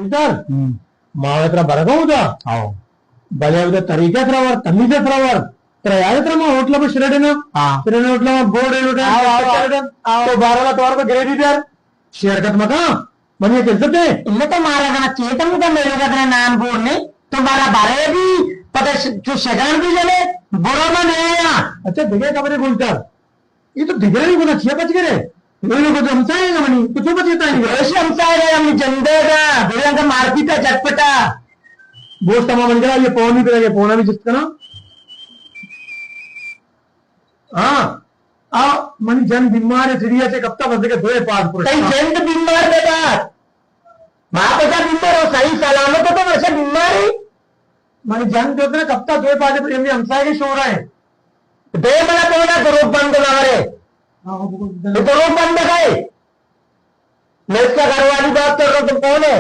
बोलतात मावळ्यात बरगवता ಬಲಿಯಾದ ತರೀಕೆ ಫ್ರವರ್ ತಮ್ಮಿದೆ ಫ್ರವರ್ याद होटल में श्रेडन श्रेडन होटल में बोर्ड तो 12 तौर पर ग्रेड इधर शेयर कत मका बनिए कैसे थे इनमें तो मारा गया चेतन का मेरे का नाम बोलने तो मारा बारे भी पता जो शगान भी चले बुरा में नहीं आया। अच्छा दिखे कबरे बोलता ये तो दिख रहा नहीं बोला छिया बच गए लोग को हमसाएगा मनी कुछ बचता नहीं ऐसे हमसाएगा हम जनता का बुरा का मारपीट का चटपटा बोस तमाम बन गया ये पौन भी करेंगे पौना भी जितना हाँ मन जन बीमार है चिड़िया से कब तक बस के दो पास जन बीमार बेटा माँ पता बीमार हो सही सलामत हो तो वैसे बीमार है मन जन जो है कब तक दो पास हमसाए के शो रहा है दे मला कोणा रोग बंद ना रे तो रोग बंद है मैं इसका घर वाली बात कर रहा हूँ तो कौन है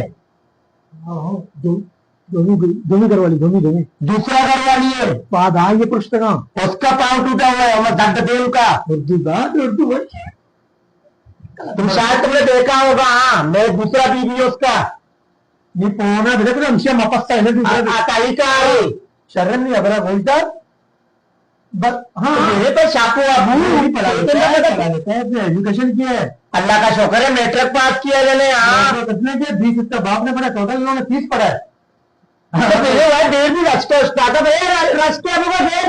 धोनी घर वाली धोनी धोनी दूसरा घर वाली है बाद हाँ ये पुरुष का उसका पांव टूटा हुआ है मैं दंड देव का उर्दू तुम शायद तुमने देखा होगा। हाँ मैं दूसरा बीवी है उसका नहीं पौना भेजा तो हमसे मपस्ता है ना दूसरा ताई का है शरण नहीं अबरा बोलता बस हाँ मेरे तो शापू अबू एजुकेशन किया है अल्लाह का शुक्र है मैट्रिक पास किया मैंने। हाँ कितने किया 20 इसका बाप ने पढ़ा टोटल इन्होंने 30 पढ़ा है मेरे भाई 1.5 भी रच का स्टार्टअप है रच के अभी